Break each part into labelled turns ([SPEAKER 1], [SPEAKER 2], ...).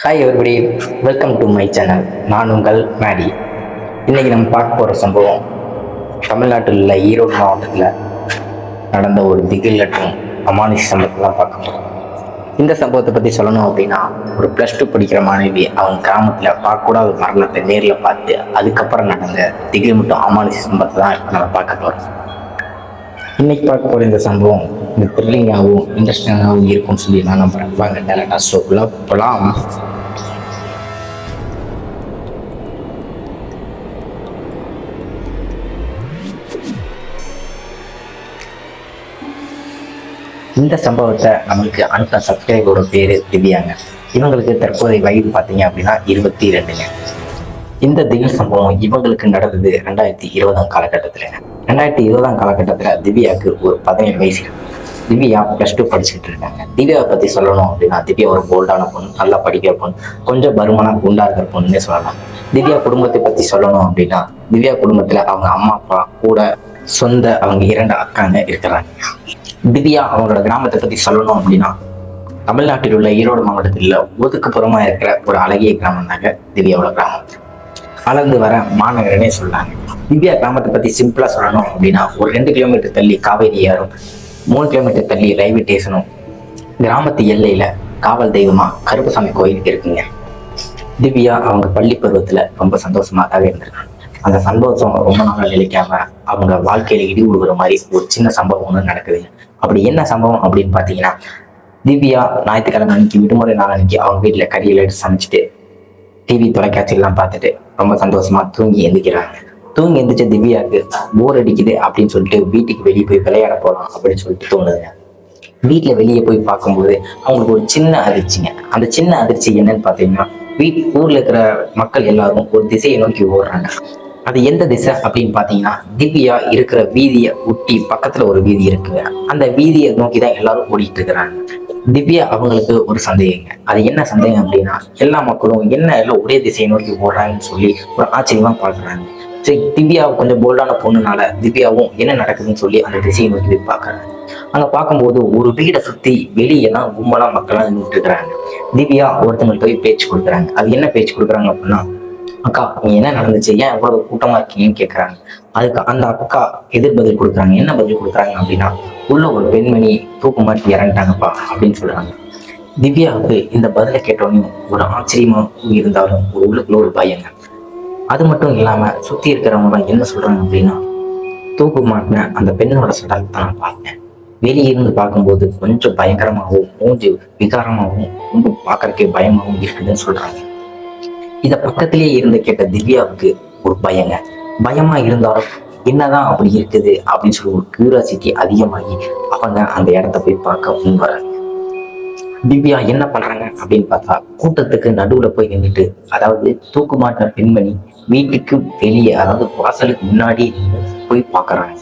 [SPEAKER 1] Hi everybody, welcome to my channel. நான் உங்கள் மேடி. இன்னைக்கு நம்ம பார்க்க போகிற சம்பவம் தமிழ்நாட்டில் உள்ள ஈரோடு மாவட்டத்தில் நடந்த ஒரு திகிலட்டும் அமானுஷ சம்பவத்தை தான் பார்க்க போகிறோம். இந்த சம்பவத்தை பற்றி சொல்லணும் அப்படின்னா, ஒரு +2 படிக்கிற மாணவி அவங்க கிராமத்தில் பார்க்கக்கூடாத ஒரு மரணத்தை நேரில் பார்த்து அதுக்கப்புறம் நடந்த திகில் மட்டும் அமானுஷ சம்பவத்தை தான் இப்போ நம்ம பார்க்க போகிறோம். இன்னைக்கு பார்க்க போகிற இந்த சம்பவம் இந்த த்ரில்லிங்காகவும் இன்ட்ரெஸ்டிங்காகவும் இருக்கும்னு சொல்லி நான் நம்புறேன். வாங்க டேரக்டாக ஷோக்குள்ள போகலாம். இந்த சம்பவத்தை நம்மளுக்கு அனுப்பின சப்ஸ்கிரைபரோட பேரு திவ்யாங்க. இவங்களுக்கு தற்போதைய வயது பார்த்தீங்க அப்படின்னா 22ங்க. இந்த திகில் சம்பவம் இவங்களுக்கு நடந்தது 2020 காலகட்டத்தில். 2020 காலகட்டத்தில் திவ்யாவுக்கு ஒரு 17 வயசு. திவ்யா +2 படிச்சுட்டு இருக்காங்க. திவ்யாவை பற்றி சொல்லணும் அப்படின்னா, திவ்யா ஒரு போல்டான பொண்ணு, நல்லா படிக்கிற பொண்ணு, கொஞ்சம் பருமனா குண்டா இருக்கிற பொண்ணுன்னே சொல்லலாம். திவ்யா குடும்பத்தை பற்றி சொல்லணும் அப்படின்னா, திவ்யா குடும்பத்தில் அவங்க அம்மா அப்பா கூட சொந்த அவங்க 2 அக்காங்க இருக்கிறாங்க. திவ்யா அவங்களோட கிராமத்தை பற்றி சொல்லணும் அப்படின்னா, தமிழ்நாட்டில் உள்ள ஈரோடு மாவட்டத்தில் ஒதுக்குப்புறமா இருக்கிற ஒரு அழகிய கிராமம் தாங்க திவ்யாவோட கிராமம். வளர்ந்து வர மாநகரனே சொல்லாங்க. திவ்யா கிராமத்தை பற்றி சிம்பிளா சொல்லணும் அப்படின்னா, ஒரு 2 கிலோமீட்டர் தள்ளி காவேரி ஆறும், 3 கிலோமீட்டர் தள்ளி ரயில்வே ஸ்டேஷனும், கிராமத்து எல்லையில காவல் தெய்வமா கருப்பசாமி கோயில் இருக்குங்க. திவ்யா அவங்க பள்ளி பருவத்துல ரொம்ப சந்தோஷமாக இருந்திருக்காங்க. அந்த சந்தோஷம் ரொம்ப நாள் நிலைக்காம அவங்க வாழ்க்கையில இடி விடுகிற மாதிரி ஒரு சின்ன சம்பவம் ஒன்று நடக்குதுங்க. அப்படி என்ன சம்பவம் அப்படின்னு பார்த்தீங்கன்னா, திவ்யா ஞாயிற்றுக்கிழமை அன்னைக்கு விடுமுறை நாள் அன்னைக்கு அவங்க வீட்டில் கறியில் எடுத்து சமைச்சிட்டு டிவி தொலைக்காட்சியெல்லாம் பார்த்துட்டு ரொம்ப சந்தோஷமா தூங்கி எந்திக்கிறாங்க. தூங்கி எந்திரிச்ச திவ்யாவுக்கு போர் அடிக்குது அப்படின்னு சொல்லிட்டு வீட்டுக்கு வெளியே போய் விளையாட போகலாம் அப்படின்னு சொல்லிட்டு தோணுதுங்க. வீட்டில் வெளியே போய் பார்க்கும்போது அவங்களுக்கு ஒரு சின்ன அதிர்ச்சிங்க. அந்த சின்ன அதிர்ச்சி என்னன்னு பார்த்தீங்கன்னா, ஊர்ல இருக்கிற மக்கள் எல்லாரும் ஒரு திசையை நோக்கி ஓடுறாங்க. அது எந்த திசை அப்படின்னு பார்த்தீங்கன்னா, திவ்யா இருக்கிற வீதியை ஒட்டி பக்கத்துல ஒரு வீதி இருக்குங்க. அந்த வீதியை நோக்கி தான் எல்லாரும் ஓடிட்டு இருக்கிறாங்க. திவ்யா அவங்களுக்கு ஒரு சந்தேகங்க. அது என்ன சந்தேகம் அப்படின்னா, எல்லா மக்களும் என்ன எல்லாம் ஒரே திசையை நோக்கி ஓடுறாங்கன்னு சொல்லி ஒரு ஆச்சரியமா பார்க்குறாங்க. சரி, திவ்யா கொஞ்சம் போல்டான பொண்ணுனால திவ்யாவும் என்ன நடக்குதுன்னு சொல்லி அந்த திசையை நோக்கி போய் பார்க்குறாங்க. அங்க பார்க்கும்போது ஒரு வீடை சுத்தி வெளியெல்லாம் கும்பலா மக்கள்லாம் நின்றுட்டு இருக்கிறாங்க. திவ்யா ஒருத்தவங்களுக்கு போய் பேச்சு கொடுக்குறாங்க. அது என்ன பேச்சு கொடுக்குறாங்க அப்படின்னா, அக்கா நீ என்ன நடந்துச்சு, ஏன் எவ்வளவு கூட்டமா இருக்கீங்கன்னு கேட்கறாங்க. அதுக்கு அந்த அக்கா எதிர்பதில் கொடுக்குறாங்க. என்ன பதில் கொடுக்குறாங்க அப்படின்னா, உள்ள ஒரு பெண்மணி தூக்கு மாட்டி இறந்துட்டாங்கப்பா அப்படின்னு சொல்றாங்க. திவ்யாவுக்கு இந்த பதிலை கேட்டோன்னே ஒரு ஆச்சரியமா இருந்தாலும் ஒரு உள்ளுக்குள்ள ஒரு பயங்க. அது மட்டும் இல்லாம சுத்தி இருக்கிறவங்க என்ன சொல்றாங்க அப்படின்னா, தூக்கு மாட்டின அந்த பெண்ணோட சடலத்தை நான் பார்த்தேன். வெளியே இருந்து பார்க்கும்போது கொஞ்சம் பயங்கரமாகவும் மூஞ்சி விகாரமாகவும் ரொம்ப பார்க்கறதுக்கே பயமாகவும் இருக்குதுன்னு சொல்றாங்க. இத பக்கத்திலேயே இருந்து கேட்ட திவ்யாவுக்கு ஒரு பயங்க. பயமா இருந்தாலும் என்னதான் அப்படி இருக்குது அப்படின்னு சொல்லி ஒரு கியூரியாசிட்டி அதிகமாகி அவங்க அந்த இடத்த போய் பார்க்க முன் வராங்க. திவ்யா என்ன பண்றாங்க அப்படின்னு பார்த்தா, கூட்டத்துக்கு நடுவுல போய் நின்றுட்டு, அதாவது தூக்கு மாட்டின பெண்மணி வீட்டுக்கு வெளியே, அதாவது வாசலுக்கு முன்னாடி போய் பார்க்கறாங்க.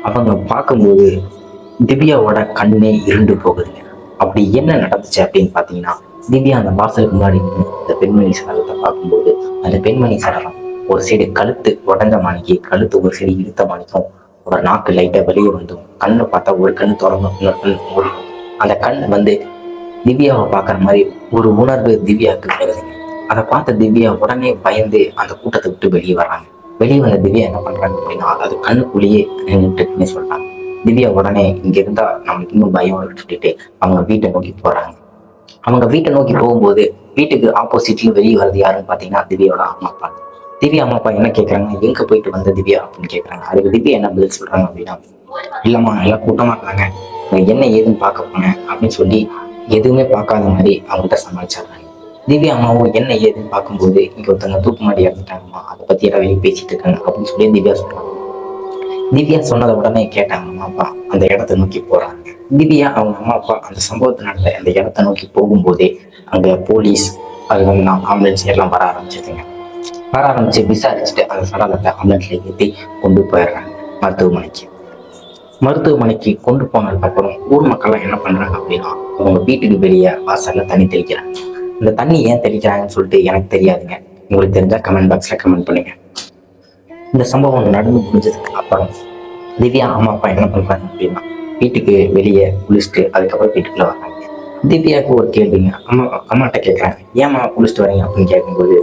[SPEAKER 1] அவங்க பார்க்கும்போது திவ்யாவோட கண்ணே இருண்டு போகுதுங்க. அப்படி என்ன நடந்துச்சு அப்படின்னு பார்த்தீங்கன்னா, திவ்யா அந்த வாசலுக்கு முன்னாடி இந்த பெண்மணி சடலத்தை பார்க்கும்போது, அந்த பெண்மணி சடலம் ஒரு சைடு கழுத்து உடஞ்ச மாணிக்கு, கழுத்து ஒரு சைடு இழுத்த மாணிக்கும், ஒரு நாக்கு லைட்டா வெளியே வந்தும், கண்ணு பார்த்தா ஒரு கண்ணு திறந்தும் இன்னொரு கண் மூடும். அந்த கண் திவ்யாவை பார்க்குற மாதிரி ஒரு உணர்வு திவ்யாவுக்கு வருதுங்க. அதை பார்த்த திவ்யா உடனே பயந்து அந்த கூட்டத்தை விட்டு வெளியே வர்றாங்க. வெளியே வந்த திவ்யா என்ன பண்றாங்க அப்படின்னா, அது கண்ணுக்குள்ளேயே நின்றுட்டுன்னு சொல்றாங்க. திவ்யா உடனே இங்க இருந்தா நமக்கு இன்னும் பயம் விட்டுட்டு அவங்க வீட்டை நோக்கி போறாங்க. அவங்க வீட்டை நோக்கி போகும்போது வீட்டுக்கு ஆப்போசிட்லயும் வெளியே வருது யாருன்னு பாத்தீங்கன்னா, திவ்யாவோட அம்மா அப்பா. திவ்யா அம்மா அப்பா என்ன கேட்கறாங்க, எங்க போயிட்டு வந்த திவ்யா அப்படின்னு கேட்கறாங்க. அதுக்கு திவ்யா என்ன பதில் சொல்றாங்க அப்படின்னா, இல்லம்மா எல்லாம் கூட்டமா இருக்காங்க, என்ன ஏதுன்னு பார்க்க போனேன் அப்படின்னு சொல்லி எதுவுமே பார்க்காத மாதிரி அவங்கள்ட்ட சமாளிச்சாங்க. திவ்யா அம்மாவும் என்ன ஏதுன்னு பார்க்கும்போது, இங்க ஒருத்தவங்க தூக்கு மாட்டி இறந்துட்டாங்கம்மா, அதை பத்தி எல்லாம் வெளியே பேசிட்டு இருக்காங்க அப்படின்னு சொல்லி திவ்யா சொல்றாங்க. திவ்யா சொன்னதை உடனே கேட்டாங்க அம்மா அப்பா அந்த இடத்தை நோக்கி போறாங்க. திவ்யா அவங்க அம்மா அப்பா அந்த சம்பவத்தை நடந்த அந்த இடத்தை நோக்கி போகும்போதே அங்க போலீஸ், அதுக்கப்புறம் ஆம்புலன்ஸ் எல்லாம் வர ஆரம்பிச்சதுங்க. வர ஆரம்பிச்சு விசாரிச்சுட்டு அந்த சடலத்தை ஆம்புலன்ஸ்ல ஏற்றி கொண்டு போயிடுறாங்க மருத்துவமனைக்கு. மருத்துவமனைக்கு கொண்டு போனதுக்கு அப்புறம் ஊர் மக்கள்லாம் என்ன பண்றாங்க அப்படின்னா, அவங்க வீட்டுக்கு வெளியே வாசல்ல தண்ணி தெளிக்கிறாங்க. இந்த தண்ணி ஏன் தெளிக்கிறாங்கன்னு சொல்லிட்டு எனக்கு தெரியாதுங்க. உங்களுக்கு தெரிஞ்சா கமெண்ட் பாக்ஸ்ல கமெண்ட் பண்ணுங்க. இந்த சம்பவம் நடந்து முடிஞ்சதுக்கு அப்புறம் திவ்யா அம்மா அப்பா என்ன பண்றாங்க அப்படின்னா, வீட்டுக்கு வெளியே குளிச்சுட்டு அதுக்கப்புறம் வீட்டுக்குள்ள வர்றாங்க. திவ்யாவுக்கு ஒரு கேள்விங்க. அம்மாட்ட கேட்குறாங்க, ஏம்மா குளிச்சுட்டு வரீங்க அப்படின்னு கேட்கும்போது,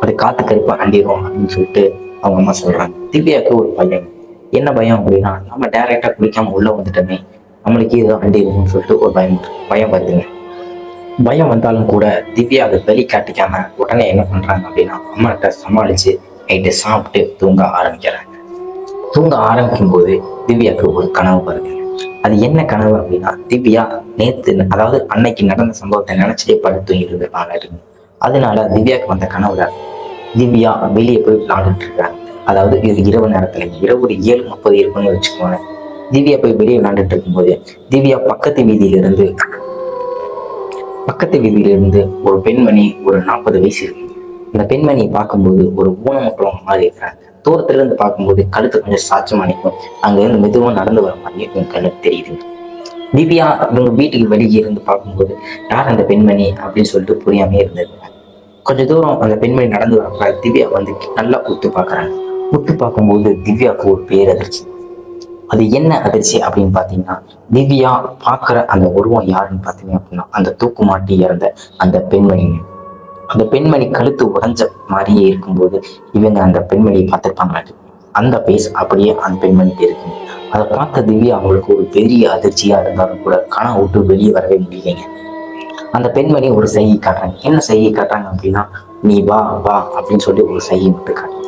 [SPEAKER 1] அது காத்து கருப்பா அண்டிரும் அப்படின்னு சொல்லிட்டு அவங்க அம்மா சொல்றாங்க. திவ்யாவுக்கு ஒரு பயம். என்ன பயம் அப்படின்னா, நம்ம டைரக்டா குளிக்காம உள்ள வந்துட்டோமே, நம்மளுக்கு ஏதோ அண்டிருக்கும்னு சொல்லிட்டு ஒரு பயம் வருதுங்க. பயம் வந்தாலும் கூட திவ்யா அதை வெளிக்காட்டிக்காம உடனே என்ன பண்றாங்க அப்படின்னா, அம்மாட்ட சமாளிச்சு நைட்டு சாப்பிட்டு தூங்க ஆரம்பிக்கிறாங்க. தூங்க ஆரம்பிக்கும் போது திவ்யாவுக்கு ஒரு கனவு வருது. அது என்ன கனவு அப்படின்னா, திவ்யா நேத்து, அதாவது அன்னைக்கு நடந்த சம்பவத்தை நினைச்சிட்டே படுத்து தூங்கிட்டு இருப்பாங்க. அதனால திவ்யாவுக்கு வந்த கனவுல திவ்யா வெளியே போய் விளையாண்டுட்டு இருக்காங்க. அதாவது இது இரவு நேரத்துல, இரவு ஒரு 7:30 இருக்குன்னு வச்சுக்கோங்க. திவ்யா போய் வெளியே விளையாண்டுட்டு இருக்கும்போது திவ்யா பக்கத்து வீதியிலிருந்து ஒரு பெண்மணி, ஒரு 40 வயசு இருக்கு. இந்த பெண்மணியை பார்க்கும்போது ஒரு ஊனமுற்றவங்க மாதிரி இருக்கிறாங்க. தூரத்துல இருந்து பார்க்கும்போது கழுத்து கொஞ்சம் சாட்சமா நிற்கும். அங்க இருந்து மெதுவா நடந்து வர மாதிரி உங்க கண்ணுக்கு தெரியுது. திவ்யா இவங்க வீட்டுக்கு வெளியே இருந்து பார்க்கும்போது யார் அந்த பெண்மணி அப்படின்னு சொல்லிட்டு புரியாமே இருந்தது. கொஞ்ச தூரம் அந்த பெண்மணி நடந்து வரப்ப திவ்யா வந்து நல்லா உத்து பார்க்கறாங்க. உத்து பார்க்கும்போது திவ்யாவுக்கு ஒரு பேரதிர்ச்சி. அது என்ன அதிர்ச்சி அப்படின்னு பாத்தீங்கன்னா, திவ்யா பாக்குற அந்த உருவம் யாருன்னு பாத்தீங்க அப்படின்னா, அந்த தூக்குமாட்டி இறந்த அந்த பெண்மணி. அந்த பெண்மணி கழுத்து உடைஞ்ச மாதிரியே இருக்கும்போது இவங்க அந்த பெண்மணியை பார்த்திருப்பாங்க. அந்த பேஸ் அப்படியே அந்த பெண்மணிக்கு இருக்கு. அதை பார்த்த திவ்யா அவங்களுக்கு ஒரு பெரிய அதிர்ச்சியா இருந்தாலும் கூட கனவு விட்டு வெளியே வரவே முடியலைங்க. அந்த பெண்மணி ஒரு செய்கை காட்டுறாங்க. என்ன செய்கை காட்டுறாங்க அப்படின்னா, நீ வா வா அப்படின்னு சொல்லி ஒரு செய்கை விட்டு காட்டுறாங்க.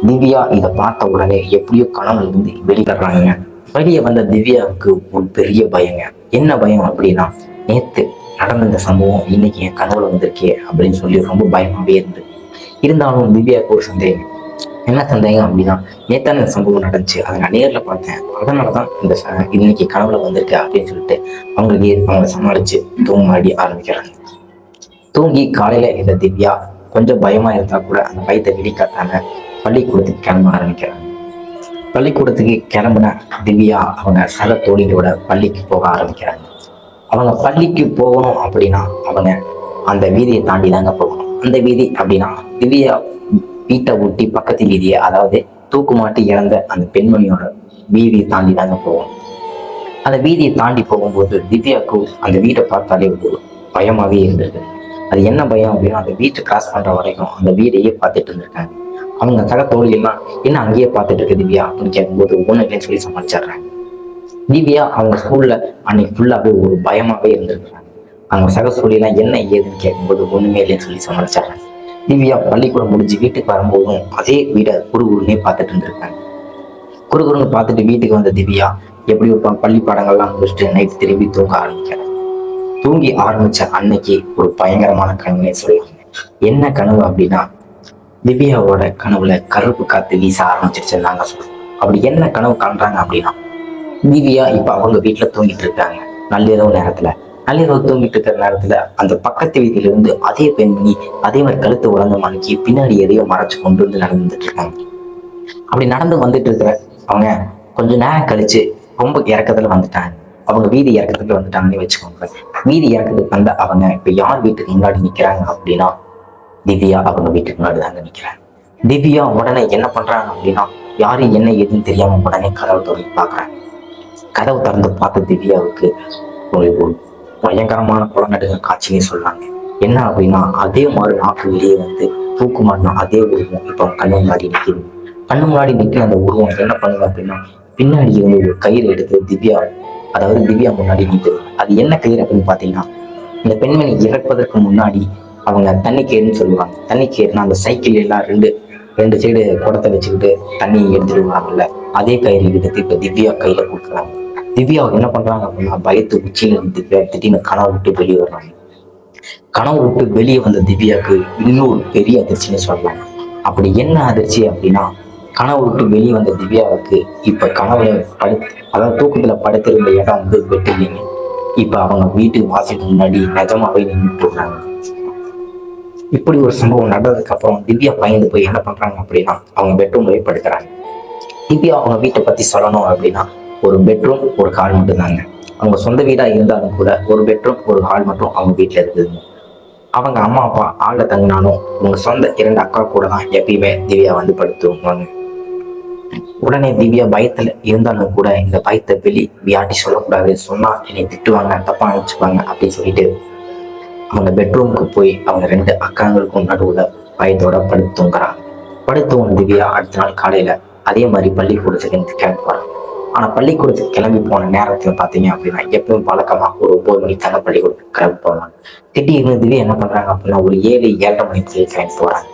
[SPEAKER 1] திவ்யா இதை பார்த்த உடனே எப்படியோ கனவுல இருந்து வெளியிடுறாங்க. வெளியே வந்த திவ்யாவுக்கு ஒரு பெரிய பயங்க. என்ன பயம் அப்படின்னா, நேத்து நடந்த இந்த சம்பவம் இன்னைக்கு என் கனவுல வந்திருக்கே அப்படின்னு சொல்லி ரொம்ப பயமாவே இருந்தது. இருந்தாலும் திவ்யாவுக்கு ஒரு சந்தேகம். என்ன சந்தேகம் அப்படின்னா, நேத்தான இந்த சம்பவம் நடந்துச்சு, அதை நான் நேர்ல பார்த்தேன், அதனாலதான் இன்னைக்கு கனவுல வந்திருக்கு அப்படின்னு சொல்லிட்டு அவங்க சமாளிச்சு தூங்கி ஆரம்பிக்கிறாங்க. தூங்கி காலையில இந்த திவ்யா கொஞ்சம் பயமா இருந்தா கூட அந்த பயத்தை வெளிக்காட்டாம பள்ளிக்கூடத்துக்கு கிளம்ப ஆரம்பிக்கிறாங்க. பள்ளிக்கூடத்துக்கு கிளம்புன திவ்யா அவங்க சக தோழிகளோட பள்ளிக்கு போக ஆரம்பிக்கிறாங்க. அவங்க பள்ளிக்கு போகணும் அப்படின்னா அவங்க அந்த வீதியை தாண்டி தாங்க போகணும். அந்த வீதி அப்படின்னா திவ்யா வீட்டை ஒட்டி பக்கத்து வீதியை, அதாவது தூக்குமாட்டி இறந்த அந்த பெண்மணியோட வீதியை தாண்டி தாங்க போகணும். அந்த வீதியை தாண்டி போகும்போது திவ்யாவுக்கு அந்த வீட்டை பார்த்தாலே ஒரு பயமாவே இருந்தது. அது என்ன பயம் அப்படின்னா, அந்த வீட்டை கிராஸ் பண்ற வரைக்கும் அந்த வீடையே பார்த்துட்டு இருந்திருக்காங்க. அவங்க சக தோழிகள்லாம் என்ன அங்கேயே பார்த்துட்டு இருக்கு திவ்யா அப்படின்னு கேட்கும்போது ஒண்ணு இல்லைன்னு சொல்லி சமாளிச்சிடுறாங்க. திவ்யா அவங்க ஸ்கூல்ல அன்னைக்கு ஃபுல்லாவே ஒரு பயமாவே இருந்திருக்காங்க. அவங்க சக தோழிலாம் என்ன ஏதுன்னு கேட்கும்போது ஒண்ணுமே இல்லைன்னு சொல்லி சமாளிச்சிடுறாங்க. திவ்யா பள்ளிக்கூடம் முடிஞ்சு வீட்டுக்கு வரும்போதும் அதே வீடை குறுகுறுன்னே பார்த்துட்டு இருந்திருக்காங்க. குறுகுறுன்னு பார்த்துட்டு வீட்டுக்கு வந்த திவ்யா எப்படி பள்ளி பாடங்கள்லாம் முடிச்சுட்டு நைட்டு திரும்பி தூங்க ஆரம்பிக்கிறாங்க. தூங்கி ஆரம்பிச்ச அன்னைக்கு ஒரு பயங்கரமான கனவுனே சொல்லலாம். என்ன கனவு அப்படின்னா, திவ்யாவோட கனவுல கருப்பு காத்து வீச ஆரம்பிச்சிருச்சுன்னு நாங்க சொல்றோம். அப்படி என்ன கனவு காண்றாங்க அப்படின்னா, திவ்யா இப்ப அவங்க வீட்டுல தூங்கிட்டு இருக்காங்க. நள்ளிரவு நேரத்துல நள்ளிரவு தூங்கிட்டு இருக்கிற நேரத்துல அந்த பக்கத்து வீட்டில இருந்து அதே பெண்மணி அதே மாதிரி கழுத்து உடந்த மணிக்கு பின்னாடி எதையோ மறைச்சு கொண்டு வந்து நடந்துட்டு இருக்காங்க. அப்படி நடந்து வந்துட்டு இருக்கிற அவங்க கொஞ்ச நேரம் கழிச்சு ரொம்ப இறக்கத்துல வந்துட்டாங்க. அவங்க வீதி இறக்கத்துல வந்துட்டாங்கன்னு வச்சுக்கோங்க. வீதி இறக்கத்துக்கு வந்த அவங்க இப்ப யார் வீட்டுக்கு முன்னாடி நிக்கிறாங்க அப்படின்னா, திவ்யா அவங்க வீட்டுக்கு முன்னாடி தாங்க நிக்கிறாங்க. திவ்யா உடனே என்ன பண்றாங்க அப்படின்னா, யாரு என்ன ஏதுன்னு தெரியாம உடனே கதவை திறந்து பாக்குறாங்க. கதவு திறந்து பார்த்த திவ்யாவுக்கு ஒரு பயங்கரமான குளநடுங்க காட்சினே சொல்றாங்க. என்ன அப்படின்னா, அதே மாதிரி நாக்கு வெளியே வந்து தூக்கு மாட்டினா அதே உருவம் இப்ப கண்ணு முன்னாடி நிற்குது. கண்ணு முன்னாடி நிற்கிற அந்த உருவம் என்ன பண்ணுது அப்படின்னா, பின்னாடி இருந்து ஒரு கயிறு எடுத்து திவ்யா முன்னாடி நிற்குது. அது என்ன கயிறு அப்படின்னு பாத்தீங்கன்னா, இந்த பெண்மணி இறப்பதற்கு முன்னாடி அவங்க தண்ணிக்கேருன்னு சொல்லுவாங்க. தண்ணிக்கேருனா அந்த சைக்கிள் எல்லாம் ரெண்டு சைடு குடத்தை வச்சுக்கிட்டு தண்ணி எடுத்துட்டு வருவாங்கல்ல, அதே கயிறு எடுத்து இப்ப திவ்யா கையில கொடுக்குறாங்க. திவ்யா என்ன பண்றாங்க அப்படின்னா, பயத்து உச்சியில இருந்து திவ்யா திடீர்னு கனவு விட்டு வெளியே வர்றாங்க. கனவு விட்டு வெளியே வந்த திவ்யாவுக்கு இன்னொரு பெரிய அதிர்ச்சின்னு சொல்லலாம். அப்படி என்ன அதிர்ச்சி அப்படின்னா, கனவு விட்டு வெளியே வந்த திவ்யாவுக்கு இப்ப கனவுல அதாவது தூக்கத்துல படுத்திருந்த இடம் வந்து பெட் இல்லைங்க. இப்ப அவங்க வீட்டுக்கு வாசலுக்கு முன்னாடி நிஜமாவே நின்றுட்டு இருக்காங்க. இப்படி ஒரு சம்பவம் நடந்ததுக்கு அப்புறம் திவ்யா பயந்து போய் என்ன பண்றாங்க அப்படின்னா, அவங்க பெட்ரூம்ல போய் படுக்கிறாங்க. திவ்யா அவங்க வீட்டை பத்தி சொல்லணும் அப்படின்னா, ஒரு பெட்ரூம் ஒரு ஹால் மட்டும் தாங்க. அவங்க சொந்த வீடா இருந்தாலும் கூட ஒரு பெட்ரூம் ஒரு ஹால் மட்டும் அவங்க வீட்டுல இருக்குதுங்க. அவங்க அம்மா அப்பா ஆள்ல தங்கினாலும் அவங்க சொந்த 2 அக்கா கூட தான் எப்பயுமே திவ்யா வந்து படுத்துவாங்க. உடனே திவ்யா பயத்துல இருந்தாலும் கூட இந்த பயத்தை யார்ட்டி சொல்லக்கூடாது, சொன்னா என்னை திட்டுவாங்க, தப்பா நினைச்சுப்பாங்க அப்படின்னு சொல்லிட்டு அவங்க பெட்ரூமுக்கு போய் அவங்க 2 அக்காங்களுக்கும் நடுவுல பயத்தோட படுத்து தூங்குறாங்க. படுத்து திவ்யா அடுத்த நாள் காலையில அதே மாதிரி பள்ளிக்கூடத்துக்கு கிளம்பி போறாங்க. ஆனா பள்ளிக்கூடத்துக்கு கிளம்பி போன நேரத்துல பாத்தீங்க அப்படின்னா எப்பவும் பழக்கமா ஒரு 9 மணிக்கு தாங்க பள்ளிக்கூடத்துக்கு கிளம்பி போவாங்க. திடீர்னு திவ்யா என்ன பண்றாங்க அப்படின்னா ஒரு 7-7:30 மணிக்கு கிளம்பி போறாங்க.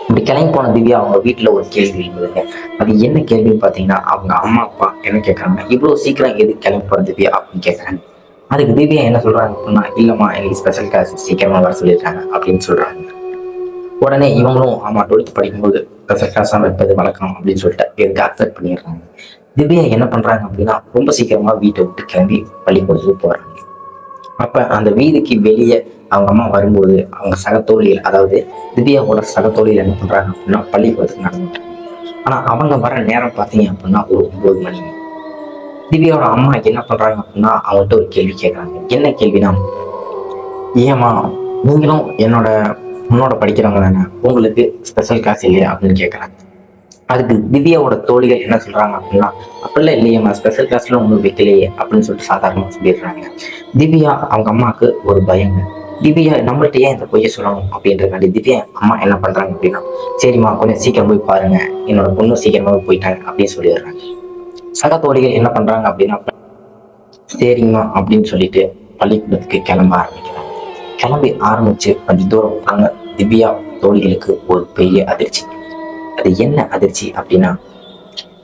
[SPEAKER 1] இப்படி கிளம்பி போன திவ்யா அவங்க வீட்டுல ஒரு கேள்வி இருந்ததுங்க. அது என்ன கேள்வின்னு பாத்தீங்கன்னா அவங்க அம்மா அப்பா என்ன கேட்கறாங்க, இவ்வளவு சீக்கிரம் எது கிளம்பி போற திவ்யா அப்படின்னு கேட்கறாங்க. அதுக்கு திவ்யா என்ன சொல்றாங்க அப்படின்னா, இல்லம்மா எனக்கு ஸ்பெஷல் கிளாஸ் சீக்கிரமா வர சொல்லியிருக்காங்க அப்படின்னு சொல்றாங்க. உடனே இவங்களும் ஆமா 12th படிக்கும்போது ஸ்பெஷல் கிளாஸ் வைப்பது வழக்கம் அப்படின்னு சொல்லிட்டு இதுக்கு அக்செப்ட் பண்ணிடுறாங்க. திவ்யா என்ன பண்றாங்க அப்படின்னா ரொம்ப சீக்கிரமா வீட்டை விட்டு கிளம்பி பள்ளிக்கூடத்துக்கு போறாங்க. அப்ப அந்த வீதிக்கு வெளியே அவங்க அம்மா வரும்போது அவங்க சகத்தோழிகள், அதாவது திவ்யாவோட சகத்தோழிகள் என்ன பண்றாங்க அப்படின்னா பள்ளிக்கூடத்துக்கு நடந்துட்டாங்க. ஆனா அவங்க வர நேரம் பாத்தீங்க அப்படின்னா ஒரு 9 மணி. திவ்யாவோட அம்மா என்ன பண்றாங்க அப்படின்னா அவங்கள்ட்ட ஒரு கேள்வி கேட்கறாங்க. என்ன கேள்வினா, ஏமா நீங்களும் உன்னோட படிக்கிறவங்க தானே, உங்களுக்கு ஸ்பெஷல் கிளாஸ் இல்லையா அப்படின்னு கேட்கறாங்க. அதுக்கு திவ்யாவோட தோழிகள் என்ன சொல்றாங்க அப்படின்னா, அப்படிலாம் இல்லையம்மா, ஸ்பெஷல் கிளாஸ்ல ஒன்றும் வைக்கலையே அப்படின்னு சொல்லிட்டு சாதாரணமா சொல்லிடுறாங்க. திவ்யா அவங்க அம்மாவுக்கு ஒரு பயங்க. திவ்யா நம்மள்ட்ட ஏன் இந்த பொய்ய சொல்லணும் அப்படின்றக்காண்டி திவ்யா அம்மா என்ன பண்றாங்க அப்படின்னா, சரிம்மா கொஞ்சம் சீக்கிரம் போய் பாருங்க, என்னோட பொண்ணு சீக்கிரமாவே போயிட்டாங்க அப்படின்னு சொல்லிடுறாங்க. சக தோழிகள் என்ன பண்றாங்க அப்படின்னா, சரிங்கம்மா அப்படின்னு சொல்லிட்டு பள்ளிக்கூடத்துக்கு கிளம்ப ஆரம்பிக்கிறாங்க. கிளம்பி ஆரம்பிச்சு கொஞ்சம் தூரம் போனாங்க. திவ்யா தோழிகளுக்கு ஒரு பெரிய அதிர்ச்சி. அது என்ன அதிர்ச்சி அப்படின்னா,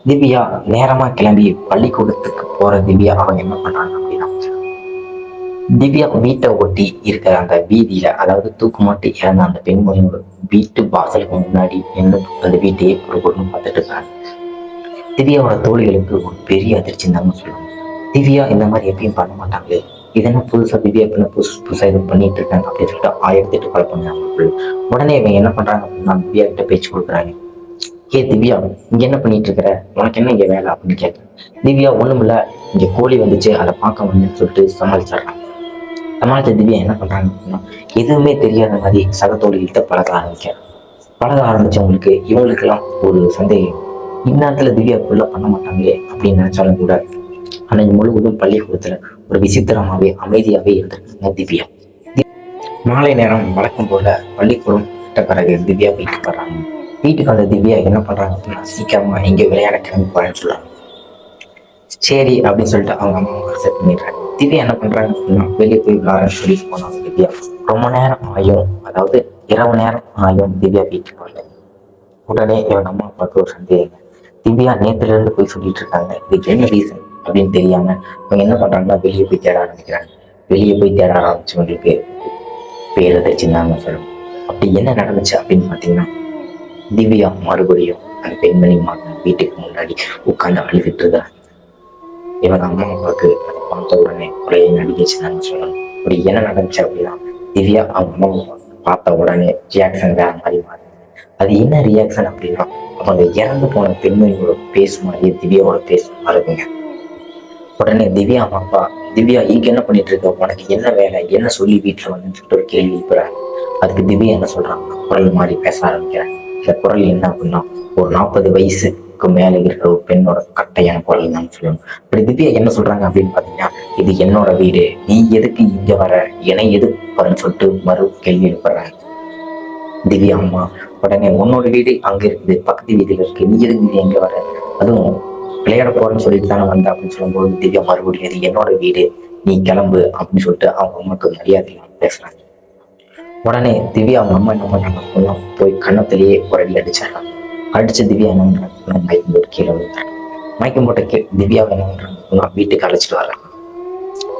[SPEAKER 1] திவ்யா நேரமா கிளம்பி பள்ளிக்கூடத்துக்கு போற திவ்யா அவங்க என்ன பண்றாங்க அப்படின்னா, திவ்யா வீட்டை ஒட்டி இருக்கிற அந்த வீதியில, அதாவது தூக்குமாட்டி இறந்த அந்த பெண்மணியோட வீட்டு வாசலுக்கு முன்னாடி நின்று அந்த வீட்டையே ஒரு பொண்ணு பார்த்துட்டு இருக்காங்க. திவ்யாவோட தோழிகளுக்கு ஒரு பெரிய அதிர்ச்சி தாங்க சொல்லணும். திவ்யா இந்த மாதிரி எப்பயும் பண்ண மாட்டாங்களே, இதெல்லாம் புதுசா திவ்யா புதுசா இது பண்ணிட்டு இருக்காங்க அப்படின்னு சொல்லிட்டு 1008 கொலை பண்ணாங்க. உடனே இவங்க என்ன பண்றாங்க அப்படின்னா திவ்யா கிட்ட பேச்சு கொடுக்குறாங்க. திவ்யா, இங்க என்ன பண்ணிட்டு இருக்கிற, உனக்கு என்ன இங்க வேலை அப்படின்னு கேட்க, திவ்யா ஒண்ணுமில்ல, இங்க கோழி வந்துச்சு அதை பார்க்க வந்து சொல்லிட்டு சமாளிச்சிடுறாங்க. சமாளிச்ச திவ்யா என்ன பண்றாங்க அப்படின்னா எதுவுமே தெரியாத மாதிரி சகத்தோழிகிட்ட பழக ஆரம்பிச்சவங்களுக்கு இவங்களுக்கெல்லாம் ஒரு சந்தேகம். இந்நேரத்துல திவ்யா ஃபுல்லா பண்ண மாட்டாங்களே அப்படின்னு நினைச்சாலும் கூட அன்னைக்கு முழுவதும் பள்ளிக்கூடத்துல ஒரு விசித்திரமாவே அமைதியாவே இருந்திருக்காங்க திவ்யா. மாலை நேரம் வழக்கம் போல பள்ளிக்கூடம் விட்ட பிறகு திவ்யா வீட்டுக்கு வர்றாங்க. வீட்டுக்கு வந்த திவ்யா என்ன பண்றாங்க அப்படின்னா சீக்கிரமா எங்க விளையாட கிளம்பி போறேன்னு சொல்றாங்க. சரி அப்படின்னு சொல்லிட்டு அவங்க அம்மா அக்செப்ட் பண்ணிடுறாங்க. திவ்யா என்ன பண்றாங்க அப்படின்னா வெளியே போய் விளையாட சொல்லிட்டு போனாங்க. திவ்யா ரொம்ப நேரம் ஆயும், அதாவது இரவு நேரம் ஆயும் திவ்யா வீட்டுக்கு வரல. உடனே இவங்க அம்மா அப்பாவுக்கு ஒரு சந்தேகம். திவ்யா நேத்துல இருந்து போய் சொல்லிட்டு இருக்காங்க, இதுக்கு என்ன ரீசன் அப்படின்னு தெரியாம அவங்க என்ன பண்றாங்கன்னா வெளியே போய் தேட ஆரம்பிக்கிறாங்க. வெளியே போய் தேட ஆரம்பிச்சவங்களுக்கு பேரதிர்ச்சின்னு சொல்லணும். அப்படி என்ன நடந்துச்சு அப்படின்னு பாத்தீங்கன்னா, திவ்யா மறுபடியும் அந்த பெண்மணி மகன் வீட்டுக்கு முன்னாடி உட்கார்ந்து அழுதுட்டு இருந்தாங்க. இவங்க அம்மா அப்பாவுக்கு அதை பார்த்த உடனே கொலையை நடிகச்சுன்னு சொல்லணும். அப்படி என்ன நடந்துச்சு அப்படின்னா, திவ்யா அவங்க அம்மா பார்த்த உடனே ரியாக்ஷன் வேற மாதிரி மாறுது. அது என்ன ரியாக்ஷன் அப்படின்னா, அவங்க இறந்து போன பெண்மணியோட பேஸ் மாதிரியே திவ்யாவோட பேஸ் மாறுதுங்க. உடனே திவ்யா அம்மா அப்பா, திவ்யா இங்க என்ன பண்ணிட்டு இருக்க, உனக்கு என்ன வேலை, என்ன சொல்லி வீட்டுல வந்து சொல்லிட்டு ஒரு கேள்வி எழுப்புறாங்க. அதுக்கு திவ்யா என்ன சொல்றாங்கன்னா குரல் மாதிரி பேச ஆரம்பிக்கிறேன். இந்த குரல் என்ன அப்படின்னா ஒரு 40 வயசுக்கு மேல இருக்கிற ஒரு பெண்ணோட கட்டையான குரல் தான் சொல்லணும். அப்படி திவ்யா என்ன சொல்றாங்க அப்படின்னு பாத்தீங்கன்னா, இது என்னோட வீடு, நீ எதுக்கு இங்க வர, என்னை எதுக்கு வரன்னு சொல்லிட்டு மறு கேள்வி எழுப்புறாங்க திவ்யா அம்மா. உடனே உன்னோட வீடு அங்க இருக்குது, பக்கத்து வீட்டுல இருக்கு, நீ எதுக்கு எங்க வர, அதுவும் விளையாட போறேன்னு சொல்லிட்டு தானே வந்த அப்படின்னு சொல்லும்போது திவ்யா மறுபடியும் இது என்னோட வீடு, நீ கிளம்பு அப்படின்னு சொல்லிட்டு அவங்க அம்மாவுக்கு மரியாதை பேசுறாங்க. உடனே திவ்யா அவங்க அம்மா என்ன பண்றாங்க, போய் கன்னத்திலேயே ஒரு அடி அடிச்சிடறாங்க. அடிச்சு திவ்யா என்ன பண்றாங்க, மயக்கம் போட்டு கீழே விழுந்தாங்க. மயக்கம் போட்ட திவ்யாவை என்ன பண்றாங்க, வீட்டுக்கு அழைச்சிட்டு வர்றாங்க.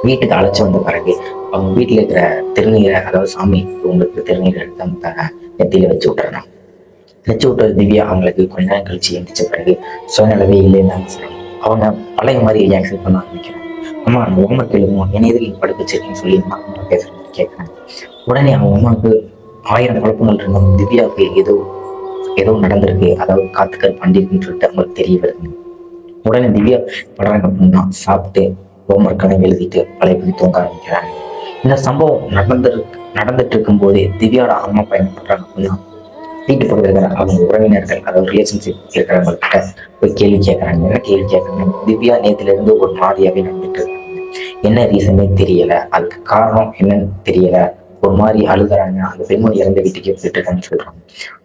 [SPEAKER 1] வீட்டுக்கு அழைச்சி வந்த பிறகு அவங்க வீட்டுல இருக்கிற திருநீரை, அதாவது சாமி உங்களுக்கு திருநீரை எடுத்து அந்த நெத்தியில வச்சு விட்டுறாங்க. வச்சு விட்ட திவ்யா அவங்களுக்கு கொஞ்ச நேரம் கழிச்சு எந்திரிச்ச பிறகு சுயநலவே இல்லைன்னு சொல்லணும். அவங்க பழைய மாதிரி ரியாக்ஷன் பண்ண ஆரம்பிக்கிறாங்க. அம்மா அந்த ஹோம்ஒர்க் எழுதுவோம், என்ன எதுக்கு படுக்க வச்சிருக்கேன்னு சொல்லி அம்மா பேசுறேன்னு கேட்கறாங்க. உடனே அவங்க அம்மாவுக்கு 1000 குழப்பங்கள் இருந்தாலும் திவ்யாவுக்கு ஏதோ நடந்திருக்கு, அதாவது காத்துக்கள் பண்ணிருக்குன்னு சொல்லிட்டு அவங்களுக்கு தெரிய வருது. உடனே திவ்யா படுறாங்க அப்படின்னா சாப்பிட்டு ஹோம்ஒர்க்கெல்லாம் எழுதிட்டு பழையபடி தூங்க ஆரம்பிக்கிறாங்க. இந்த சம்பவம் நடந்துட்டு இருக்கும் போதே திவ்யாவோட அம்மா அப்பா என்ன பண்றாங்க அப்படின்னா வீட்டு பக்கத்தில் இருக்கிற அவங்க உறவினர்கள், அதாவது ரிலேஷன்ஷிப் இருக்கிறவங்ககிட்ட போய் கேள்வி கேட்கறாங்க. என்ன கேள்வி கேட்கறாங்க? திவ்யா நேத்துல இருந்து ஒரு மாதிரியாவே நடந்துட்டு இருக்காங்க, என்ன ரீசனே தெரியல, அதுக்கு காரணம் என்னன்னு தெரியல, ஒரு மாதிரி அழுகுறாங்க, அந்த பெண்மணி இறந்த வீட்டுக்கே போயிட்டு இருக்காங்கன்னு சொல்றாங்க.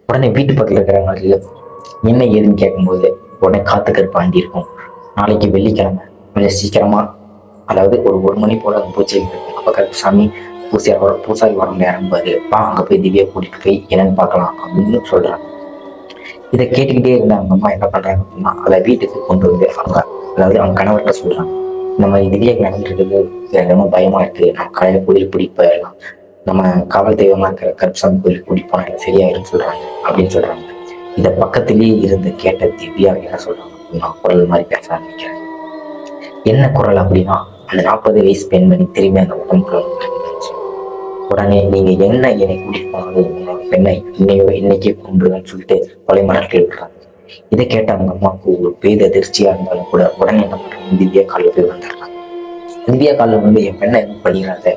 [SPEAKER 1] உடனே வீட்டு பக்கத்தில் இருக்கிறவங்களுக்கு என்ன ஏதுன்னு கேட்கும்போது உடனே காத்து கருப்பாண்டி இருக்கும், நாளைக்கு வெள்ளிக்கிழமை கொஞ்சம் சீக்கிரமா, அதாவது ஒரு மணி போல பூஜை இருக்கும், அப்ப கருப்புசாமி பூசாரி வரம் இறங்குவாரு, வா அங்க போய் திவ்யா கூட்டிட்டு போய் என்னன்னு பார்க்கலாம் அப்படின்னு சொல்றாங்க. இதை கேட்டுக்கிட்டே இருந்த அவங்க அம்மா என்ன பண்றாங்க அப்படின்னா அதை வீட்டுக்கு கொண்டு வந்து அவங்க, அதாவது அவங்க கணவர்கிட்ட சொல்றாங்க, இந்த மாதிரி திவ்யாக்கு நடந்துருக்குது, ரொம்ப பயமா இருக்கு, நம்ம காலையில கோயில் கூட்டிட்டு போயிடலாம், நம்ம காவல் தெய்வமா இருக்கிற கருப்புசாமி கோயிலுக்கு கூட்டிட்டு போனா சரியாயிருன்னு சொல்றாங்க அப்படின்னு சொல்றாங்க. இதை பக்கத்திலேயே இருந்து கேட்ட திவ்யா என்ன சொல்றாங்க அப்படின்னா குரல் மாதிரி பேச ஆரம்பிக்கிறேன். என்ன குரல் அப்படின்னா அந்த 40 வயசு பெண்மணி திரும்பி அந்த உடம்புல உடனே நீங்க என்ன என்னை கூட்டிட்டு போனாலும் உங்களோட பெண்ணை இன்னைக்கே கொண்டுன்னு சொல்லிட்டு கொலை மிரட்டல் விடுறாங்க. இதை கேட்ட அவங்க அம்மாவுக்கு ஒரு பேத அதிர்ச்சியா இருந்தாலும் கூட உடனே என்ன பண்றாங்க, திவ்யா காலில் போய் வந்துடுறாங்க. திவ்யா காலில் வந்து என் பெண்ணை எதுவும் பண்ணிடாத,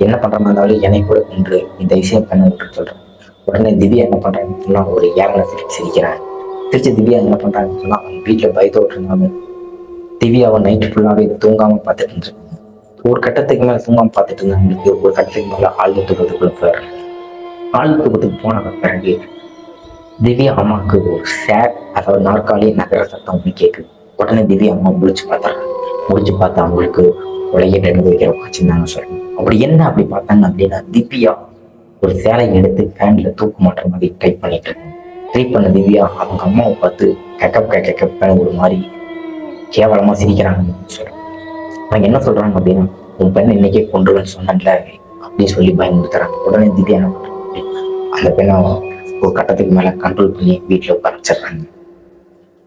[SPEAKER 1] என்ன பண்ற மாதிரி இருந்தாலும் என்னை கூட கொண்டு இந்த விஷயம் பெண்ணை விட்டுன்னு சொல்றாங்க. உடனே திவ்யா என்ன பண்றாங்கன்னு சொன்னா ஒரு ஏழனை சிரிக்கிறாங்க. திருச்சி திவ்யா என்ன பண்றாங்கன்னு சொன்னா அவங்க வீட்டுல பயத்தோடு இருந்தாங்க. திவ்யாவை நைட்டு ஃபுல்லாவே தூங்காம பார்த்துட்டு இருந்துருக்காங்க. ஒரு கட்டத்துக்கு மேல தூங்காம பார்த்துட்டு இருந்தவங்களுக்கு ஒரு கட்டத்துக்கு மேல ஆழ்ந்த தூக்கத்துக்குள்ள போயிடுறாங்க. ஆழ்ந்த தூக்கத்துக்கு போன பிறகு திவ்யா அம்மாவுக்கு ஒரு சேட், அதாவது நாற்காலி நகர சத்தம் ஒன்று கேட்குது. உடனே திவ்யா அம்மா முடிச்சு பார்த்தாங்க. முடிச்சு பார்த்தா அவங்களுக்கு உலகை நடுங்க வைக்கிற காட்சின்னு சொல்லணும். அப்படி என்ன அப்படி பார்த்தாங்க அப்படின்னா திவ்யா ஒரு சேலை எடுத்து பேண்ட்ல தூக்கு மாட்டுற மாதிரி டைப் பண்ணிட்டு இருக்காங்க. டைப் பண்ண திவ்யா அவங்க அம்மாவை பார்த்து கெக்கப் ஒரு மாதிரி கேவலமா சிரிக்கிறாங்கன்னு சொல்றாங்க. அவங்க என்ன சொல்றாங்க அப்படின்னா உன் பெண்ணை இன்னைக்கே கொண்டுருன்னு சொன்னல அப்படின்னு சொல்லி பயமுறுத்துறாங்க. உடனே திவ்யா என்ன பண்றாங்க, அந்த பெண்ணை ஒரு கட்டத்துக்கு மேல கண்ட்ரோல் பண்ணி வீட்டுல உட்கார வச்சிடுறாங்க.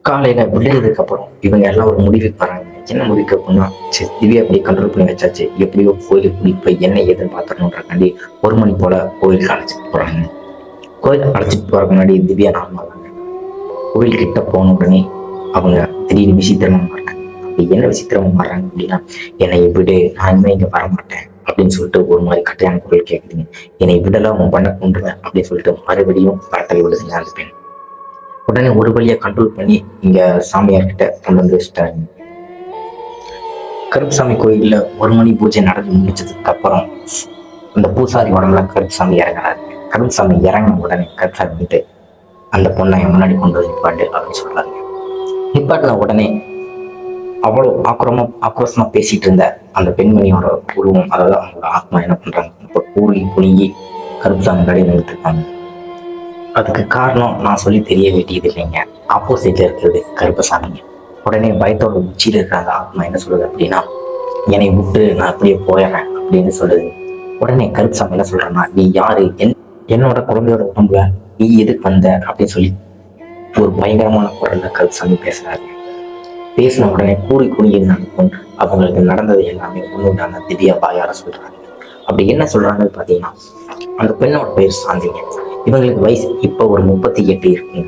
[SPEAKER 1] காலையில விழுந்ததுக்கு அப்புறம் இவங்க எல்லாம் ஒரு முடிவுக்கு வராங்க. என்ன முடிவுக்கு அப்படின்னா சரி திவ்யா அப்படி கண்ட்ரோல் பண்ணி வச்சாச்சு, எப்படியோ கோயிலுக்கு கூட்டிட்டு போய் என்ன ஏதுன்னு பார்த்துடணுன்றக்காண்டி 1 மணி போல கோயிலுக்கு அழைச்சிட்டு போறாங்க. கோயிலுக்கு அழைச்சிட்டு போறதுக்கு முன்னாடி திவ்யா நார்மலாங்க கோயில் கிட்ட போன உடனே அவங்க திடீர்னு விசித்திரமா மாறாங்க. அப்படி என்ன விசித்திரமா மாறாங்க அப்படின்னா என்னை விடு, நான் இனிமே இங்க வரமாட்டேன் அப்படின்னு சொல்லிட்டு ஒரு மாதிரி கட்டையான குரல் கேட்குதுங்க. என்னை விடலாம் உன் பண்ண கொண்டுருவேன் அப்படின்னு சொல்லிட்டு மறுபடியும் பரட்டல் விடுதுங்க அந்த பெண். உடனே ஒரு வழியா கண்ட்ரோல் பண்ணி இங்க சாமியார் கிட்ட கொண்டு வந்து வச்சுட்டாங்க. கருப்புசாமி கோயில்ல 1 மணி பூஜை நடந்து முடிச்சதுக்கு அப்புறம் அந்த பூசாரி உடம்புல கருப்புசாமி இறங்குறாரு. கருப்புசாமி இறங்கின உடனே கருப்புசாமி கிட்ட அந்த பொண்ணை முன்னாடி கொண்டு வந்து நிப்பாட்டு அப்படின்னு சொல்றாங்க. நிப்பாட்டின உடனே அவ்வளவு ஆக்ரோஷமா பேசிட்டு இருந்த அந்த பெண்மணியோட உருவம், அதாவது அவங்களோட ஆத்மா என்ன பண்றாங்க, இப்போ கூறி குலுங்கி கருப்புசாமி முன்னாடி நின்றுட்டு இருக்காங்க. அதுக்கு காரணம் நான் சொல்லி தெரிய வேண்டியது இல்லைங்க, ஆப்போசிட்ல இருக்கிறது கருப்பசாமிங்க. உடனே பயத்தோட உச்சியில இருக்கிற அந்த ஆத்மா என்ன சொல்லுது அப்படின்னா என்னை விட்டு நான் அப்படியே போயிடுறேன் அப்படின்னு சொல்லுது. உடனே கருப்பசாமி என்ன சொல்றேன்னா நீ யாரு, என்னோட குழந்தையோட உடம்புல நீ எதுக்கு வந்த அப்படின்னு சொல்லி ஒரு பயங்கரமான குரல்ல கருப்பசாமி பேசுறாரு. பேசின உடனே கூறி குறுகியிருந்தாங்க அவங்களுக்கு நடந்தது எல்லாமே ஒண்ணுடான திவ்யா பாயார சொல்றாங்க. அப்படி என்ன சொல்றாங்கன்னு பாத்தீங்கன்னா அந்த பெண்ணோட பேர் சாந்திங்க. இவங்களுக்கு வயசு இப்ப ஒரு 38 இருக்குங்க.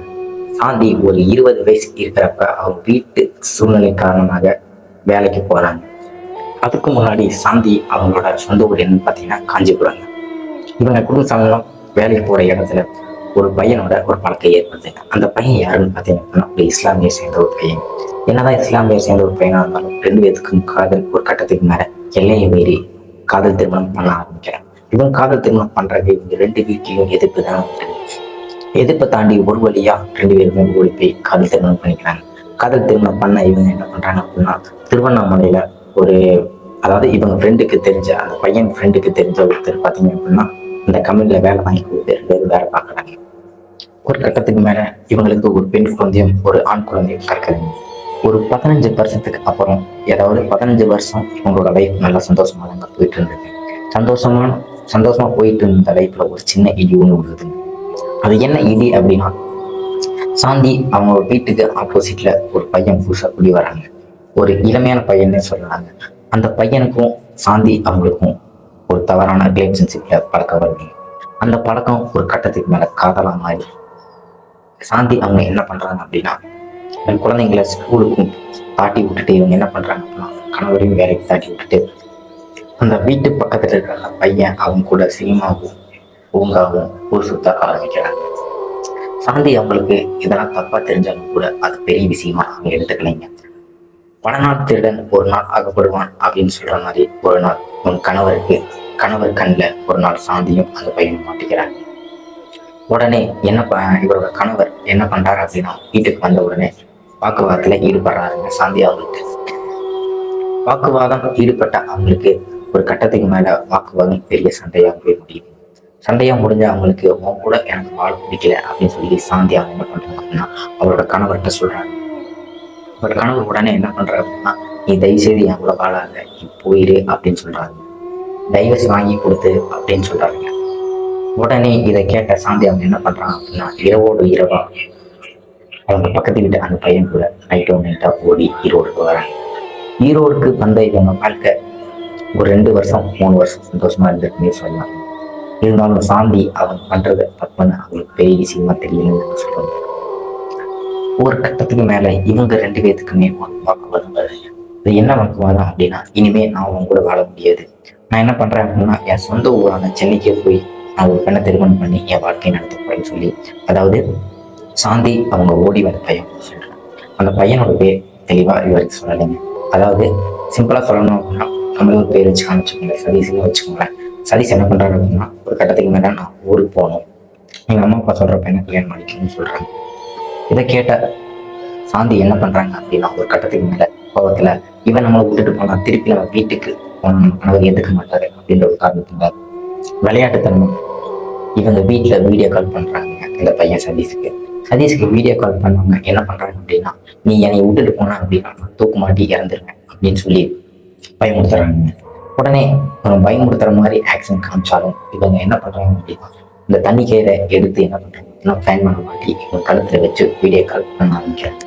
[SPEAKER 1] சாந்தி ஒரு 20 வயசு இருக்கிறப்ப அவங்க வீட்டு சூழ்நிலை காரணமாக வேலைக்கு போறாங்க. அதுக்கு முன்னாடி சாந்தி அவங்களோட சொந்த ஊர் என்னன்னு பாத்தீங்கன்னா காஞ்சிபுரம். இவங்க குடும்பம் வேலைக்கு போற இடத்துல ஒரு பையனோட ஒரு பழக்கம் ஏற்படுது. அந்த பையன் யாருன்னு பாத்தீங்கன்னா அப்படி இஸ்லாமிய சேர்ந்த ஒரு பையன். என்னதான் இஸ்லாமிய சேர்ந்த ஒரு பையனா இருந்தாலும் 2 பேருக்கும் காதல் ஒரு கட்டத்துக்கு மேல எல்லையை மீறி காதல் திருமணம் பண்ண ஆரம்பிக்கிறாங்க. இவங்க காதல் திருமணம் பண்றது இவங்க 2 வீட்லயும் எதிர்ப்பு தான். எதிர்ப்பை தாண்டி ஒரு வழியா 2 பேருமே ஓடி போய் காதல் திருமணம் பண்ணிக்கிறாங்க. காதல் திருமணம் பண்ண இவங்க என்ன பண்றாங்க அப்படின்னா திருவண்ணாமலையில ஒரு, அதாவது இவங்க ஃப்ரெண்டுக்கு தெரிஞ்ச அந்த பையன் ஃப்ரெண்டுக்கு தெரிஞ்ச ஒருத்தர் பாத்தீங்க அப்படின்னா இந்த கம்பெனில வேலை வாங்கி கொடுத்து 2 பேரும் வேலை பார்க்குறாங்க. ஒரு கட்டத்துக்கு மேல இவங்களுக்கு ஒரு பெண் குழந்தையும் ஒரு ஆண் குழந்தையும் பிறக்குதுங்க. ஒரு 15 வருஷத்துக்கு அப்புறம், ஏதாவது 15 வருஷம் இவங்களோட லைஃப் நல்லா சந்தோஷமா தாங்க போயிட்டு இருந்தது. சந்தோஷமா போயிட்டு இருந்த லைஃப்ல ஒரு சின்ன இடி ஒண்ணு விழுதுங்க. அது என்ன இடி அப்படின்னா சாந்தி அவங்க வீட்டுக்கு ஆப்போசிட்ல ஒரு பையன் புதுசா குடி வராங்க. ஒரு இளமையான பையன்னு சொல்றாங்க. அந்த பையனுக்கும் சாந்தி அவங்களுக்கும் ஒரு தவறான ரிலேஷன்ஷிப்ல பழக்கம் வருது. அந்த பழக்கம் ஒரு கட்டத்துக்கு மேல காதலா மாறி சாந்தி அவங்க என்ன பண்றாங்க அப்படின்னா குழந்தைங்களை ஸ்கூலுக்கும் தாட்டி விட்டுட்டு இவங்க என்ன பண்றாங்க அப்படின்னா கணவரையும் வேலைக்கு தாட்டி விட்டுட்டு அந்த வீட்டு பக்கத்துல இருக்கிற அந்த பையன் அவங்க கூட சினிமாவும் பூங்காவும் ஊர் சுத்த ஆரம்பிக்கிறாங்க. சாந்தி அவங்களுக்கு இதெல்லாம் தப்பா தெரிஞ்சாலும் கூட அது பெரிய விஷயமா அவங்க எடுத்துக்கலைங்க. பல நாள் திருடன் ஒரு நாள் அகப்படுவான் அப்படின்னு சொல்ற மாதிரி ஒரு நாள் உன் கணவர் கண்ணில் ஒரு நாள் சாந்தியும் அந்த பையனும் மாட்டிக்கிறாங்க. உடனே இவரோட கணவர் என்ன பண்றாரு அப்படின்னா வீட்டுக்கு வந்த உடனே வாக்குவாதத்துல ஈடுபடுறாருங்க சாந்தி அவங்களுக்கு. வாக்குவாதம் ஈடுபட்ட அவங்களுக்கு ஒரு கட்டத்துக்கு மேல வாக்குவாதம் பெரிய சண்டையா போய் முடியுது. சண்டையா முடிஞ்ச அவங்களுக்கு உன் கூட எனக்கு வாழ பிடிக்கல அப்படின்னு சொல்லி சாந்தி அவங்க என்ன பண்றாங்க அப்படின்னா அவரோட கணவர்கிட்ட சொல்றாங்க. அவரோட கணவர் உடனே என்ன பண்றாரு அப்படின்னா நீ தயவு செய்து என் கூட வாழாத, நீ போயிரு அப்படின்னு சொல்றாங்க. டைவர்ஸ் வாங்கி கொடுத்து அப்படின்னு சொல்றாங்க. உடனே இதை கேட்ட சாந்தி அவங்க என்ன பண்றாங்க அப்படின்னா இரவோடு இரவா அவங்க பக்கத்து வீட்டு அந்த பையன் கூட நைட்டா ஓடி ஈரோடுக்கு வராங்க. ஈரோடுக்கு வந்த இவங்க வாழ்க்கை ஒரு 2 வருஷம் 3 வருஷம் சந்தோஷமா இருந்துருக்குன்னே சொல்லலாம். இருந்தாலும் சாந்தி அவங்க பண்றது தப்புன்னு அவங்களுக்கு பெரிய விஷயமா தெரியலன்னு சொல்றாங்க. ஒரு கட்டத்துக்கு மேல இவங்க 2 பேத்துக்குமே வாக்குவாதம் வருது. இது என்ன வாக்குவாதம் அப்படின்னா இனிமே நான் அவங்க கூட வாழ முடியாது, நான் என்ன பண்றேன் அப்படின்னா என் சொந்த ஊரான சென்னைக்கே போய் நான் ஒரு பெண்ணை திருமணம் பண்ணி என் வாழ்க்கையை நடத்த போறேன்னு சொல்லி, அதாவது சாந்தி அவங்க ஓடி வந்த பையன் சொல்றாங்க. அந்த பையனோட பேர் தெளிவா இவருக்கு சொல்லலைங்க. அதாவது சிம்பிளா சொல்லணும் அப்படின்னா நம்மளே ஒரு பேர் வச்சு காமிச்சுக்கோங்களேன், சதீஷ்னு வச்சுக்கோங்களேன். சதீஷ் என்ன பண்றாரு அப்படின்னா ஒரு கட்டத்துக்கு மேல நான் ஊருக்கு போகணும், எங்க அம்மா அப்பா சொல்ற பையனை கல்யாணம் பண்ணிக்கணும்னு சொல்றாங்க. இதை கேட்ட சாந்தி என்ன பண்றாங்க அப்படின்னா ஒரு கட்டத்துக்கு மேல கோபத்துல இவன் நம்மளை விட்டுட்டு போனா திருப்பி நம்ம வீட்டுக்கு கணவர் ஏத்துக்க மாட்டாரு அப்படின்ற ஒரு காரணத்தினால விளையாட்டுத்தன்மை இவங்க வீட்டுல வீடியோ கால் பண்றாங்க. இந்த பையன் சதீஷ்க்கு வீடியோ கால் பண்ணவங்க என்ன பண்றாங்க அப்படின்னா நீ என்னை விட்டுட்டு போனா அப்படின்னா நான் தூக்கு மாட்டி இறந்துருவேன் அப்படின்னு சொல்லி பயமுறுத்துறாங்க. உடனே பயமுறுத்துற மாதிரி ஆக்ஷன் காமிச்சாலும் இவங்க என்ன பண்றாங்க அப்படின்னா இந்த தண்ணி கயிறை எடுத்து என்ன பண்றாங்க ஃபேன் பண்ண மாட்டி இவங்க கழுத்துல வச்சு வீடியோ கால் பண்ண ஆரம்பிக்கிறாங்க.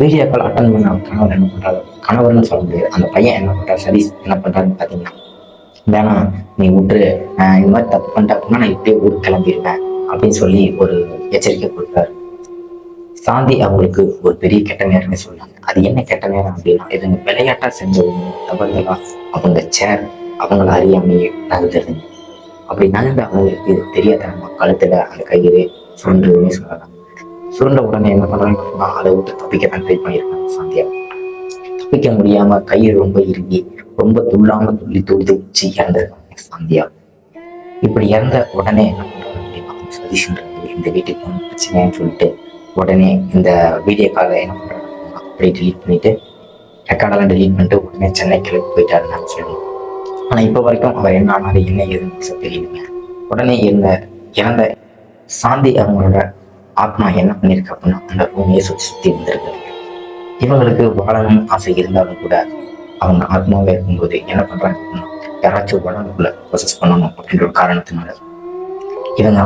[SPEAKER 1] வீடியோ கால் அட்டன் பண்ண கணவர் என்ன பண்றாரு, கணவர்னு சொல்ல முடியாது, அந்த பையன் என்ன பண்றாரு, சதீஷ் என்ன பண்றாருன்னு பாத்தீங்கன்னா வேணாம் நீ விட்டுரு, இந்த மாதிரி தப்பு பண்ணிட்ட அப்படின்னா நான் இப்படியே ஊருக்கு கிளம்பிடுவேன் அப்படின்னு சொல்லி ஒரு எச்சரிக்கை கொடுத்தாரு. சாந்தி அவங்களுக்கு ஒரு பெரிய கெட்ட நேரம்னு சொன்னாங்க. அது என்ன கெட்ட நேரம் அப்படின்னா இதுங்க விளையாட்டா செஞ்சவங்க தவறுதலா அவங்க சேர் அவங்கள அறியாமையே நகர்ந்துருங்க. அப்படி நகர்ந்து அவங்களுக்கு தெரியாத நம்ம கழுத்துல அந்த கயிறு சுருண்டுன்னு சொல்லலாம். சுருண்ட உடனே என்ன பண்றாங்கன்னா அதை விட்டு தப்பிக்கத்தான் ட்ரை பண்ணியிருக்காங்க சாந்தியா. தப்பிக்க முடியாம கயிறு ரொம்ப இறுகி ரொம்ப துள்ளாம துள்ளி துடிச்சு இறந்துருக்காங்க சாந்தியா. இப்படி இறந்த உடனே என்ன பண்றாங்க அப்படின்னா சதீஷ்ன்றது இந்த வீட்டுக்கு போன பிரச்சனைன்னு சொல்லிட்டு உடனே இந்த வீடியோ காலை என்ன பண்றாங்க அப்படியே டெலீட் பண்ணிட்டு ரெக்கார்டெல்லாம் டெலீட் பண்ணிட்டு உடனே சென்னை கிளம்பி போயிட்டாருன்னு சொல்லணும். ஆனா இப்ப வரைக்கும் அவர் என்ன ஆனாலும் என்ன ஏதுன்னு தெரியலைங்க. உடனே இறந்த சாந்தி அவங்களோட ஆத்மா என்ன பண்ணிருக்கு அப்படின்னா அந்த ரூமையை சுத்தி வந்திருக்கு. இவங்களுக்கு வாழணும் ஆசை இருந்தாலும் கூட அவங்க ஆத்மாவே இருக்கும்போது என்ன பண்றாங்க அப்படின்னா யாராச்சும் உடம்புக்குள்ள ப்ரொசஸ் பண்ணணும் அப்படின்ற ஒரு காரணத்தினால இவங்க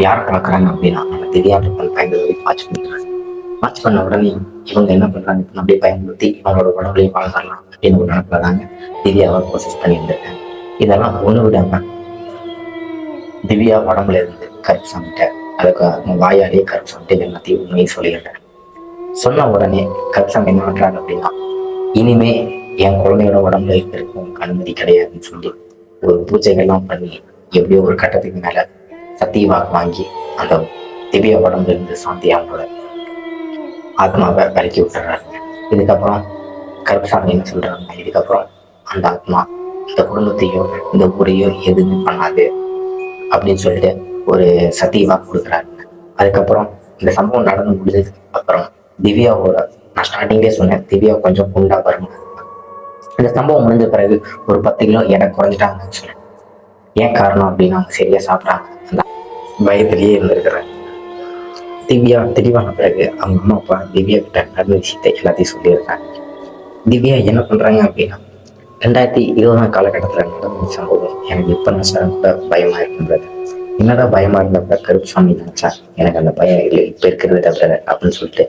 [SPEAKER 1] யாரை பார்க்குறாங்க அப்படின்னா நம்ம தெரியாத பயங்கரவே வாட்ச் பண்ண உடனே இவங்க என்ன பண்றாங்க அப்படியே பயன்படுத்தி இவங்களோட உடம்புலையும் வாழ்ந்துடலாம் அப்படின்னு ஒரு நினைப்புல தாங்க திவ்யாவை ப்ரொசஸ் பண்ணியிருந்திருக்காங்க. இதெல்லாம் ஒண்ணு விடாம திவ்யா உடம்புல இருந்து கருப்பு சாமிட்ட அதுக்கு வாயாலேயே கருப்பு சாமிட்டு எல்லாத்தையும் உண்மையை சொல்லிடுறேன். சொன்ன உடனே கருப்சாமி என்ன பண்றாங்க அப்படின்னா இனிமே என் குழந்தையோட உடம்புல இருக்கும் அனுமதி கிடையாதுன்னு சொல்லி ஒரு பூஜைகள்லாம் பண்ணி எப்படியோ ஒரு கட்டத்துக்கு மேல சத்தியவாக்கு வாங்கி அந்த திவ்யா உடம்புல இருந்து சாந்தி அவங்களோட ஆத்மாவை விலக்கி விட்டுறாங்க. இதுக்கப்புறம் கருப்சாமி என்ன சொல்றாங்க, இதுக்கப்புறம் அந்த ஆத்மா இந்த குடும்பத்தையோ இந்த ஊரையோ எதுவுமே பண்ணாது அப்படின்னு சொல்லிட்டு ஒரு சத்தியவாக்கு கொடுக்குறாங்க. அதுக்கப்புறம் இந்த சம்பவம் நடந்து முடிஞ்சதுக்கு அப்புறம் திவ்யாவோட நான் ஸ்டார்டிங்கே சொன்னேன் திவ்யா கொஞ்சம் குண்டா வரும். இந்த சம்பவம் முடிஞ்ச பிறகு ஒரு 10 கிலோ எடை குறைஞ்சிட்டாங்கன்னு சொன்னேன். ஏன் காரணம் அப்படின்னா அவங்க சரியா சாப்பிட்றாங்க, அந்த பயத்திலேயே இருந்திருக்கிறாங்க. திவ்யா தெளிவான பிறகு அவங்க அம்மா அப்பா திவ்யா கிட்ட நடந்த விஷயத்தை எல்லாத்தையும் சொல்லியிருக்காங்க. திவ்யா என்ன பண்றாங்க அப்படின்னா 2020 காலகட்டத்தில் நடந்த சம்பவம் எனக்கு இப்ப நினைச்சா கூட பயமா இருக்கின்றது. என்னதான் பயமா இருந்தப்ப கருப்புசாமி நினைச்சா எனக்கு அந்த பயம் இல்லை இப்ப இருக்கிறது தவிர அப்படின்னு சொல்லிட்டு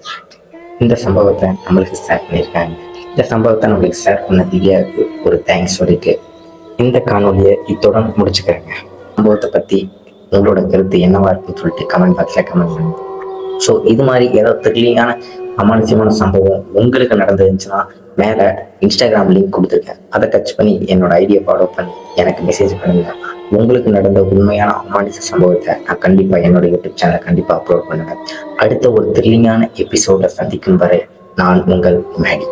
[SPEAKER 1] இந்த சம்பவத்தை நம்மளுக்கு ஷேர் பண்ணியிருக்காங்க. இந்த சம்பவத்தை நம்மளுக்கு ஷேர் பண்ண திவ்யாவுக்கு ஒரு தேங்க்ஸ் சொல்லிட்டு இந்த காணொலியை இத்துடன் முடிச்சுக்கிறேங்க. சம்பவத்தை பத்தி உங்களோட கருத்து என்னவா இருக்குன்னு சொல்லிட்டு கமெண்ட் பாக்ஸ்ல கமெண்ட் பண்ணுங்க. ஸோ இது மாதிரி ஏதாவது த்ரில்லிங்கான அமானுஷ்யமான சம்பவம் உங்களுக்கு நடந்துருந்துச்சுன்னா மேலே இன்ஸ்டாகிராம் லிங்க் கொடுத்துருக்கேன், அதை டச் பண்ணி என்னோட ஐடியா ஃபாலோ பண்ணி எனக்கு மெசேஜ் பண்ணுங்க. உங்களுக்கு நடந்த உண்மையான அமானுஷ சம்பவத்தை நான் கண்டிப்பா என்னோட யூடியூப் சேனலை கண்டிப்பா அப்லோட் பண்ணுவேன். அடுத்த ஒரு த்ரில்லிங்கான எபிசோட சந்திக்கும் வரை நான் உங்கள் மேடி.